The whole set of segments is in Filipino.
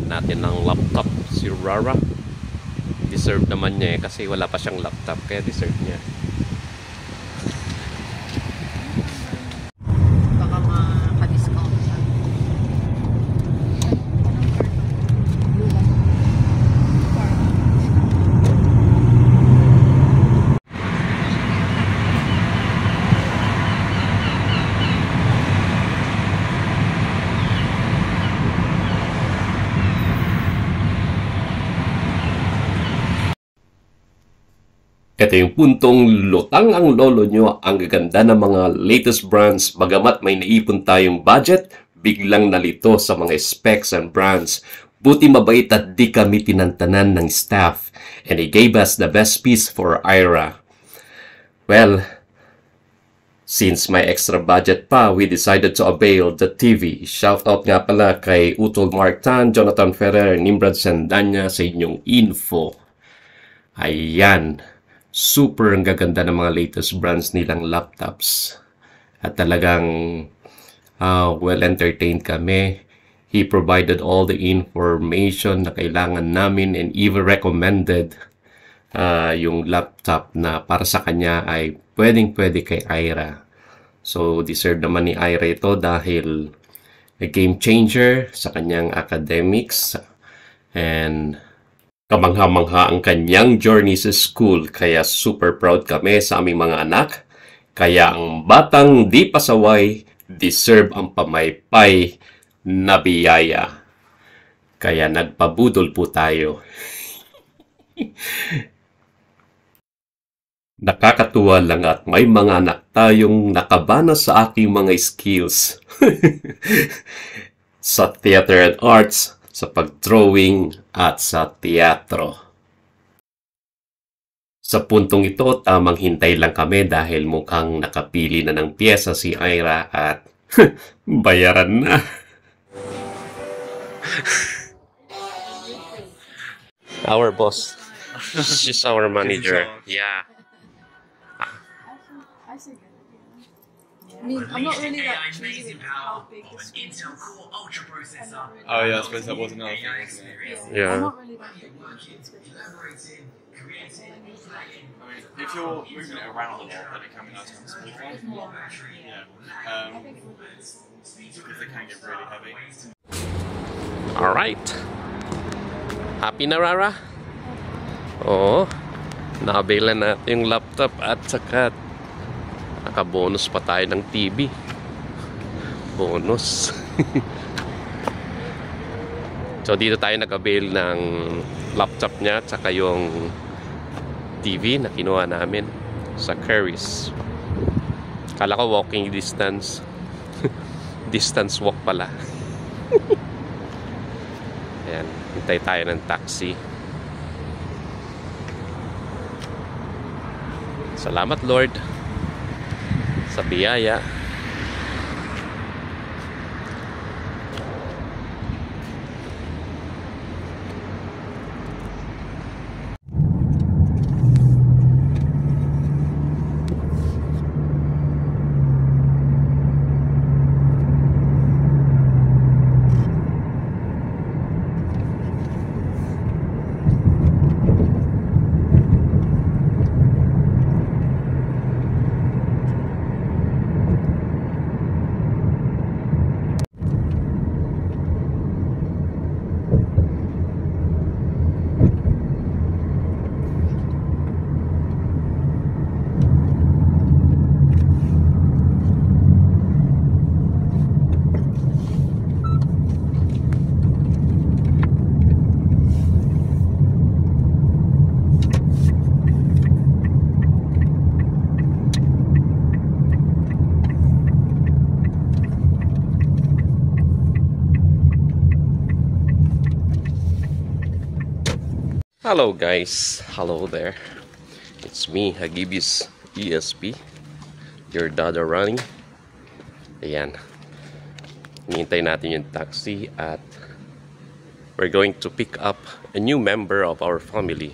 Natin ng laptop si Rara. Deserve naman niya kasi wala pa siyang laptop, kaya deserve niya. Baka maka-discount siya. Ito yung puntong lutang ang lolo nyo. Ang gaganda ng mga latest brands. Bagamat may naipon tayong budget, biglang nalito sa mga specs and brands. Buti mabait at di kami tinantanan ng staff. And he gave us the best piece for Ira. Well, since may extra budget pa, we decided to avail the TV. Shoutout nga pala kay Utol Mark Tan, Jonathan Ferrer, Nimrod Sandanya sa inyong info. Ayan. Super ang gaganda ng mga latest brands nilang laptops. At talagang well entertained kami. He provided all the information na kailangan namin and even recommended yung laptop na para sa kanya ay pwedeng-pwede kay Ira. So deserve naman ni Ira ito dahil a game changer sa kanyang academics and kamangha-mangha ang kanyang journey sa school, kaya super proud kami sa aming mga anak. Kaya ang batang di pasaway, deserve ang pamaypay na biyaya. Kaya nagpabudol po tayo. Nakakatuwa lang at may mga anak tayong nakabana sa aking mga skills. Sa theater and arts, sa pag-drawing at sa teatro. Sa puntong ito, tamang hintay lang kami dahil mukhang nakapili na ng piyesa si Ira at bayaran na. Our boss. She's our manager. Yeah. I mean, I'm not really that choosy how big the screen is. Oh yeah, I suppose that was another thing, wasn't it? Yeah. I'm not really that big on I mean, if you're moving it around a lot, then it can be nice to have a small one. Yeah. Because they can get really heavy. Alright. Happy na, Rara? Oo. Nabila natin yung laptop at saka naka-bonus pa tayo ng TV. Bonus. So dito tayo nag-avail ng laptop niya at saka yung TV na kinuha namin sa Curry's. Kala ko walking distance. Distance walk pala. Ayan, hintay tayo ng taxi. Salamat Lord sa biyaya. Hello guys, hello there. It's me, Hagibis ESP, your dada running. Ayan, hinihintay natin yung taxi at we're going to pick up a new member of our family.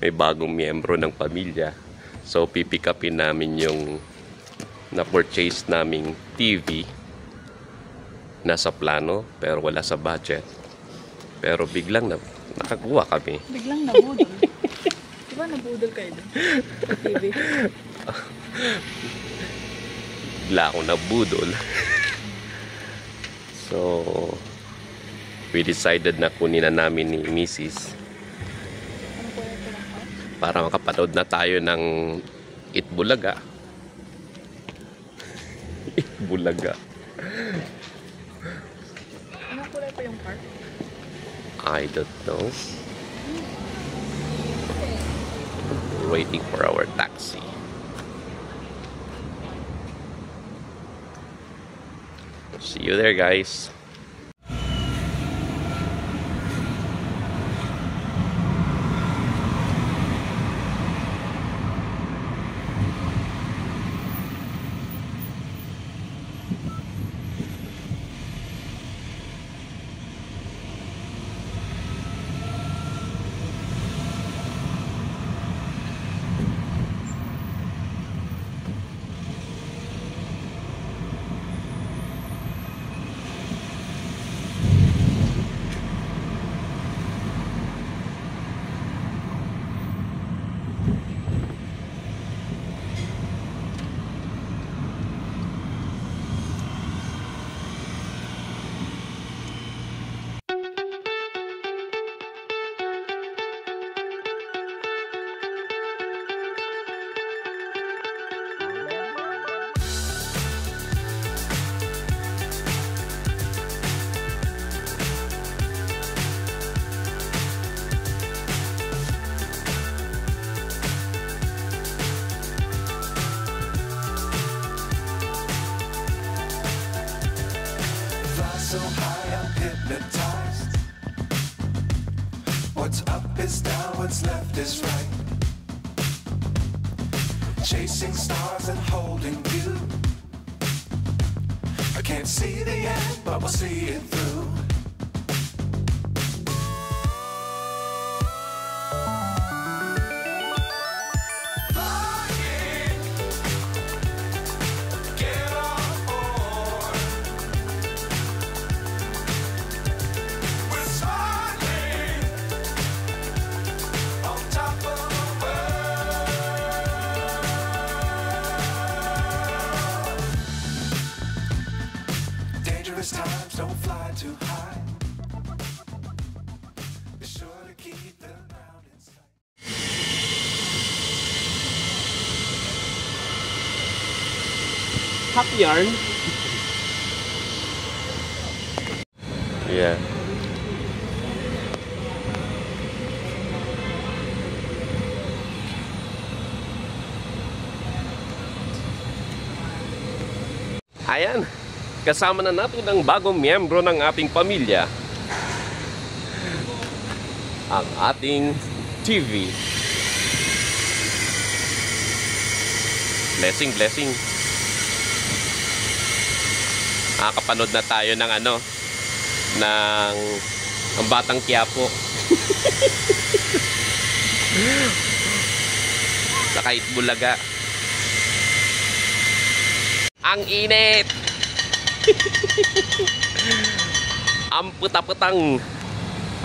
May bagong miyembro ng pamilya. So pipick upin namin yung na-purchase naming TV. Nasa plano pero wala sa budget. Pero biglang nakakuha kami. Biglang nabudol. Diba nabudol kayo dun? Sa TV. Bigla akong nabudol. So, we decided na kunin na namin ni Mrs. Ano po yung pinaka? Para makapanood na tayo ng Itbulaga. Itbulaga. Anong kulay pa yung car? I don't know. We're waiting for our taxi. See you there, guys. So high, I'm hypnotized. What's up is down, what's left is right. Chasing stars and holding you. I can't see the end, but we'll see it through. Times don't fly too high. Be sure to keep the ground in sight. Happy yarn. Yeah. Ayan. Kasama na natin ang bagong miyembro ng ating pamilya. Ang ating TV. Blessing, blessing. Nakakapanood na tayo ng ng ang Batang Quiapo. Saka Itbulaga. Ang init! Ang puta-putang.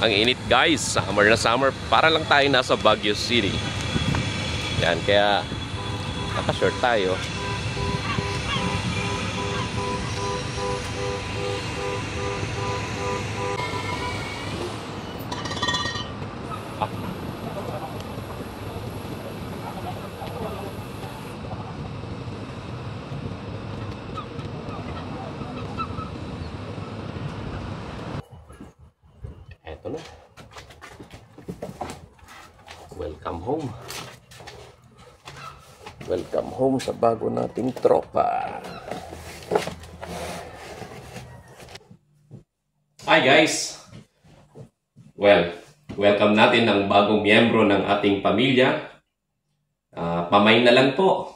Ang init guys. Summer na summer. Para lang tayo nasa Baguio City. Yan, kaya naka-short tayo. Eto na. Welcome home. Welcome home sa bago nating tropa. Hi guys! Well, welcome natin ang bagong miyembro ng ating pamilya. Pamay na lang po.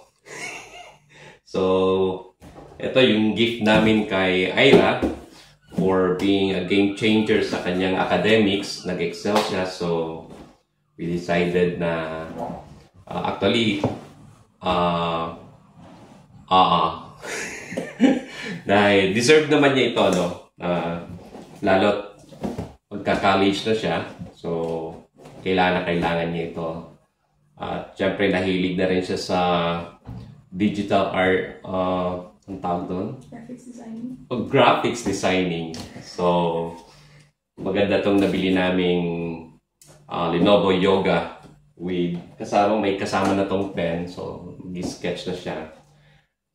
So, ito yung gift namin kay Ira for being a game changer sa kanyang academics. Nag-excel siya, so we decided na dahil deserve naman niya ito, no? Lalo't magka-college na siya, so kailangan niya ito. At syempre nahilig na rin siya sa digital art, ang tawag doon? Graphics designing. Graphics designing. So, maganda tong nabili naming Lenovo Yoga with may kasama na tong pen, so mag-sketch na siya.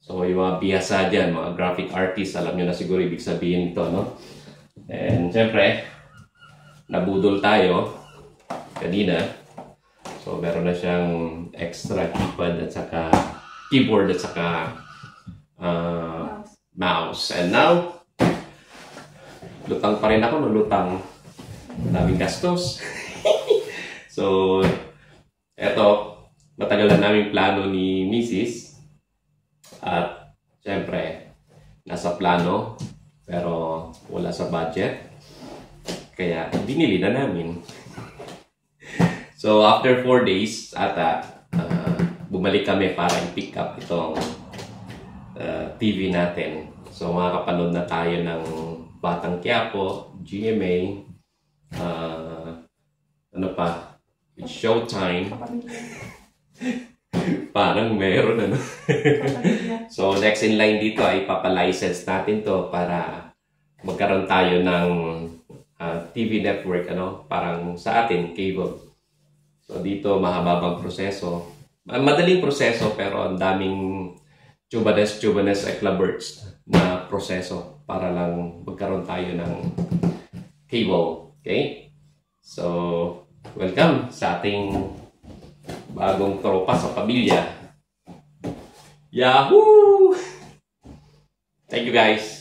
So, yung mga bihasa dyan, mga graphic artists, alam nyo na siguro ibig sabihin ito, no? And syempre, nabudol tayo kanina. So, meron na siyang extra keyboard at saka mouse. And now, lutang pa rin ako, lutang. Daming gastos. So, eto, matagal na namin plano ni Mrs. At, syempre, nasa plano, pero wala sa budget. Kaya, binili na namin. So, after 4 days, bumalik kami para i-pick up itong TV natin. So, makakapanood na tayo ng Batang Quiapo, GMA, It's Showtime. Parang meron, ano? So, next in line dito ay papalicense natin to para magkaroon tayo ng TV network, ano? Parang sa atin, cable. So, dito mahababang proseso. Madaling proseso, pero ang daming tubanes eclaburts na proseso para lang magkaroon tayo ng cable. Okay? So, welcome sa ating bagong tropa sa pamilya. Yahoo! Thank you guys.